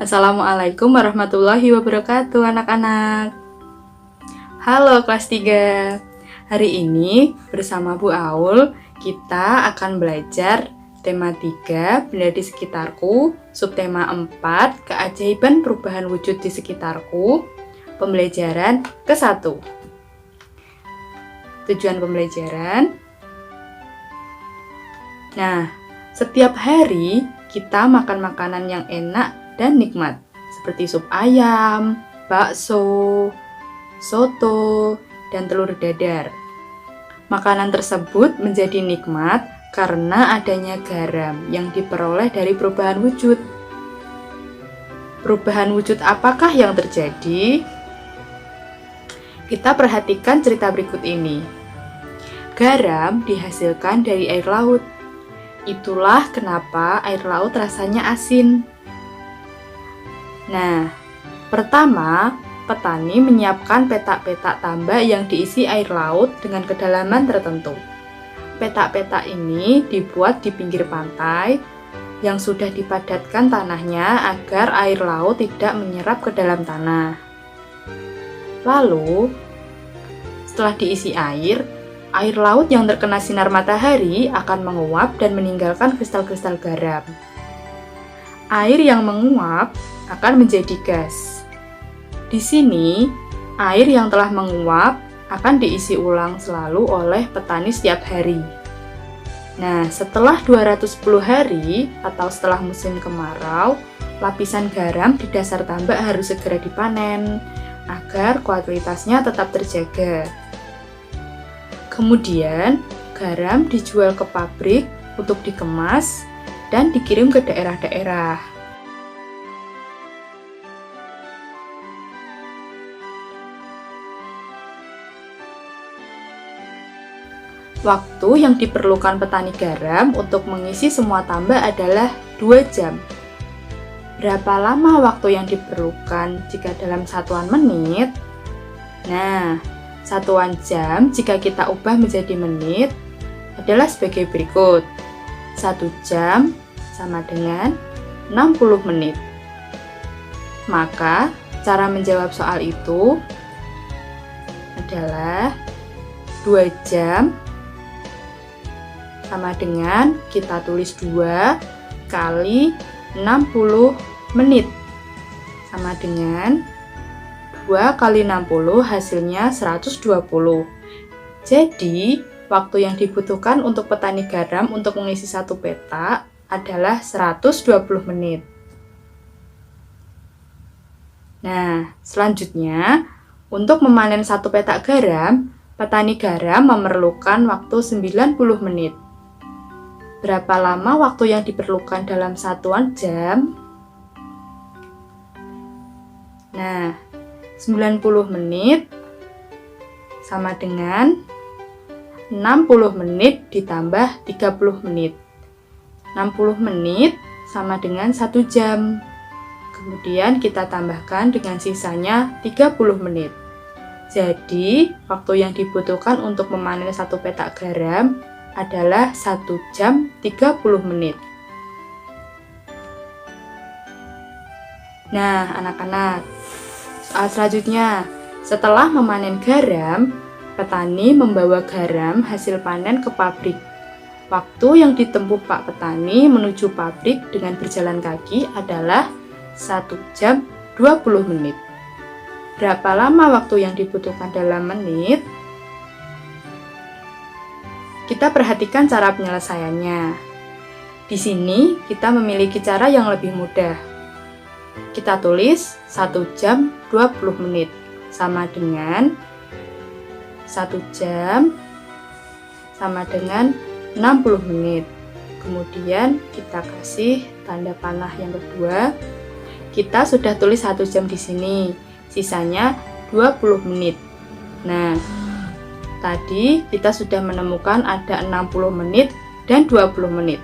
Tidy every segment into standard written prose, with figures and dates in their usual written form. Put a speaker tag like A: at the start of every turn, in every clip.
A: Assalamualaikum warahmatullahi wabarakatuh anak-anak. Halo kelas 3. Hari ini bersama Bu Aul kita akan belajar tema 3 benda di sekitarku, subtema 4 keajaiban perubahan wujud di sekitarku, pembelajaran ke-1. Tujuan pembelajaran. Nah, setiap hari kita makan makanan yang enak dan nikmat, seperti sup ayam, bakso, soto, dan telur dadar. Makanan tersebut menjadi nikmat karena adanya garam yang diperoleh dari perubahan wujud. Perubahan wujud apakah yang terjadi? Kita perhatikan cerita berikut ini. Garam dihasilkan dari air laut. Itulah kenapa air laut rasanya asin. Nah, pertama, petani menyiapkan petak-petak tambak yang diisi air laut dengan kedalaman tertentu. Petak-petak ini dibuat di pinggir pantai yang sudah dipadatkan tanahnya agar air laut tidak menyerap ke dalam tanah. Lalu, setelah diisi air laut yang terkena sinar matahari akan menguap dan meninggalkan kristal-kristal garam. Air yang menguap akan menjadi gas. Di sini, air yang telah menguap akan diisi ulang selalu oleh petani setiap hari. Nah, setelah 210 hari atau setelah musim kemarau, lapisan garam di dasar tambak harus segera dipanen agar kualitasnya tetap terjaga. Kemudian, garam dijual ke pabrik untuk dikemas dan dikirim ke daerah-daerah. Waktu yang diperlukan petani garam untuk mengisi semua tambak adalah 2 jam. Berapa lama waktu yang diperlukan jika dalam satuan menit? Nah, satuan jam jika kita ubah menjadi menit adalah sebagai berikut. 1 jam sama dengan 60 menit. Maka, cara menjawab soal itu adalah 2 jam sama dengan kita tulis 2 kali 60 menit sama dengan 2 kali 60 hasilnya 120. Jadi, waktu yang dibutuhkan untuk petani garam untuk mengisi satu petak adalah 120 menit. Nah, selanjutnya, untuk memanen satu petak garam, petani garam memerlukan waktu 90 menit. Berapa lama waktu yang diperlukan dalam satuan jam? Nah, 90 menit sama dengan 60 menit ditambah 30 menit. 60 menit sama dengan 1 jam. Kemudian kita tambahkan dengan sisanya 30 menit. Jadi, waktu yang dibutuhkan untuk memanen satu petak garam adalah 1 jam 30 menit. Nah, anak-anak, soal selanjutnya, setelah memanen garam, petani membawa garam hasil panen ke pabrik. Waktu yang ditempuh Pak Petani menuju pabrik dengan berjalan kaki adalah 1 jam 20 menit. Berapa lama waktu yang dibutuhkan dalam menit? Kita perhatikan cara penyelesaiannya. Di sini kita memiliki cara yang lebih mudah. Kita tulis 1 jam 20 menit sama dengan 1 jam sama dengan 60 menit. Kemudian kita kasih tanda panah yang kedua. Kita sudah tulis 1 jam di sini, sisanya 20 menit. Nah, tadi kita sudah menemukan ada 60 menit dan 20 menit.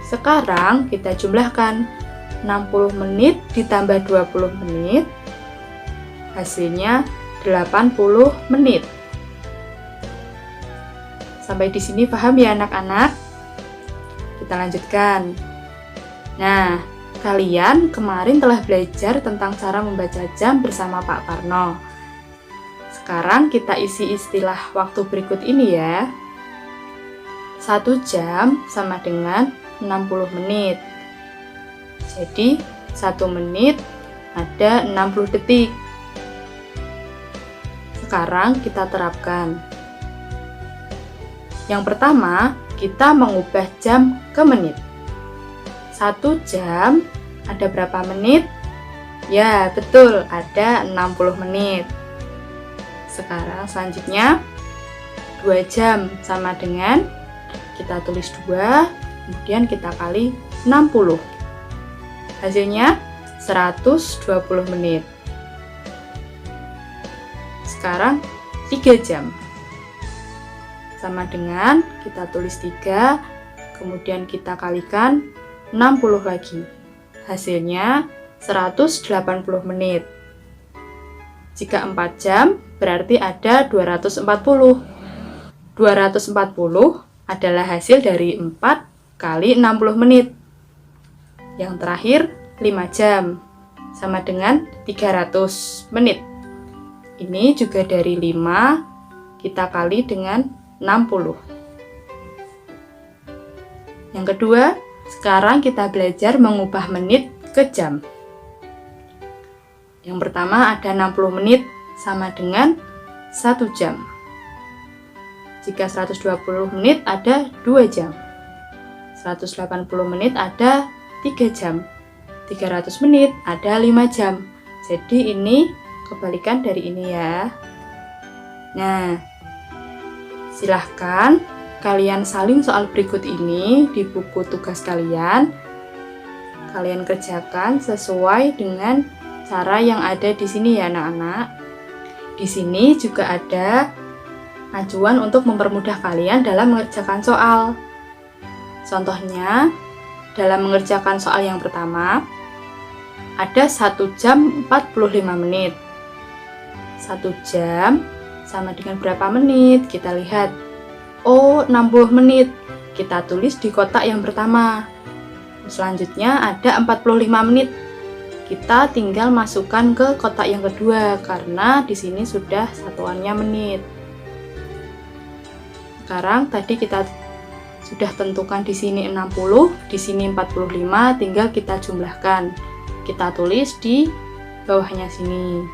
A: Sekarang kita jumlahkan 60 menit ditambah 20 menit, hasilnya 80 menit. Sampai di sini paham ya anak-anak? Kita lanjutkan. Nah, Kalian kemarin telah belajar tentang cara membaca jam bersama Pak Parno. Sekarang kita isi istilah waktu berikut ini ya. 1 jam sama dengan 60 menit. Jadi 1 menit ada 60 detik. Sekarang kita terapkan. Yang pertama, kita mengubah jam ke menit. 1 jam ada berapa menit? Ya, betul, ada 60 menit. Sekarang selanjutnya 2 jam sama dengan, kita tulis 2, kemudian kita kali 60. Hasilnya 120 menit. Sekarang 3 jam. Sama dengan kita tulis 3, kemudian kita kalikan 60 lagi. Hasilnya 180 menit. Jika 4 jam, berarti ada 240. 240 adalah hasil dari 4 kali 60 menit. Yang terakhir 5 jam, sama dengan 300 menit. Ini juga dari 5 kita kali dengan 60. Yang kedua, sekarang kita belajar mengubah menit ke jam. Yang pertama ada 60 menit sama dengan 1 jam. Jika 120 menit ada 2 jam. 180 menit ada 3 jam. 300 menit ada 5 jam. Jadi ini kebalikan dari ini ya. Nah, silahkan kalian salin soal berikut ini di buku tugas kalian. Kalian kerjakan sesuai dengan cara yang ada di sini ya anak-anak. Di sini juga ada acuan untuk mempermudah kalian dalam mengerjakan soal. Contohnya, dalam mengerjakan soal yang pertama, ada 1 jam 45 menit. 1 jam sama dengan berapa menit? Kita lihat. Oh, 60 menit. Kita tulis di kotak yang pertama. Selanjutnya ada 45 menit. Kita tinggal masukkan ke kotak yang kedua karena di sini sudah satuannya menit. Sekarang tadi kita sudah tentukan di sini 60, di sini 45, tinggal kita jumlahkan. Kita tulis di bawahnya sini.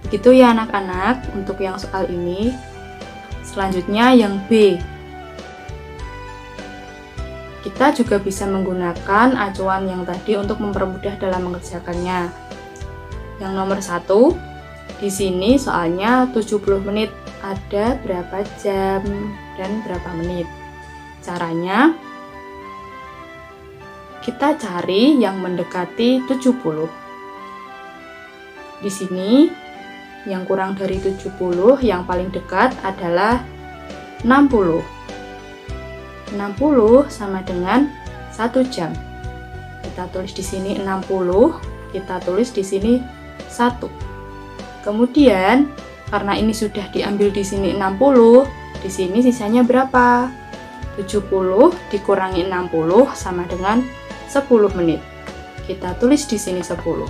A: Begitu ya anak-anak untuk yang soal ini. Selanjutnya yang B. Kita juga bisa menggunakan acuan yang tadi untuk mempermudah dalam mengerjakannya. Yang nomor 1, di sini soalnya 70 menit. Ada berapa jam dan berapa menit? Caranya, kita cari yang mendekati 70. Di sini, yang kurang dari 70, yang paling dekat adalah 60. 60 sama dengan 1 jam. Kita tulis di sini 60, kita tulis di sini 1. Kemudian, karena ini sudah diambil di sini 60, di sini sisanya berapa? 70 dikurangi 60 sama dengan 10 menit. Kita tulis di sini 10.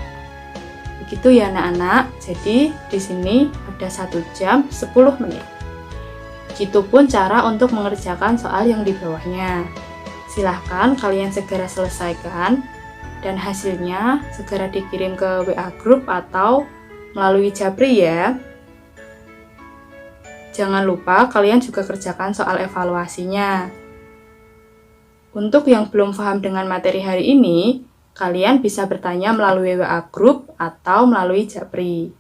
A: Begitu ya anak-anak. Jadi di sini ada 1 jam 10 menit. Begitupun cara untuk mengerjakan soal yang di bawahnya. Silahkan kalian segera selesaikan dan hasilnya segera dikirim ke WA Group atau melalui Japri ya. Jangan lupa kalian juga kerjakan soal evaluasinya. Untuk yang belum paham dengan materi hari ini, kalian bisa bertanya melalui WA Group atau melalui Japri.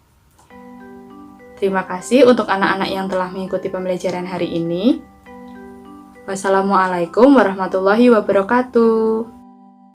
A: Terima kasih untuk anak-anak yang telah mengikuti pembelajaran hari ini. Wassalamualaikum warahmatullahi wabarakatuh.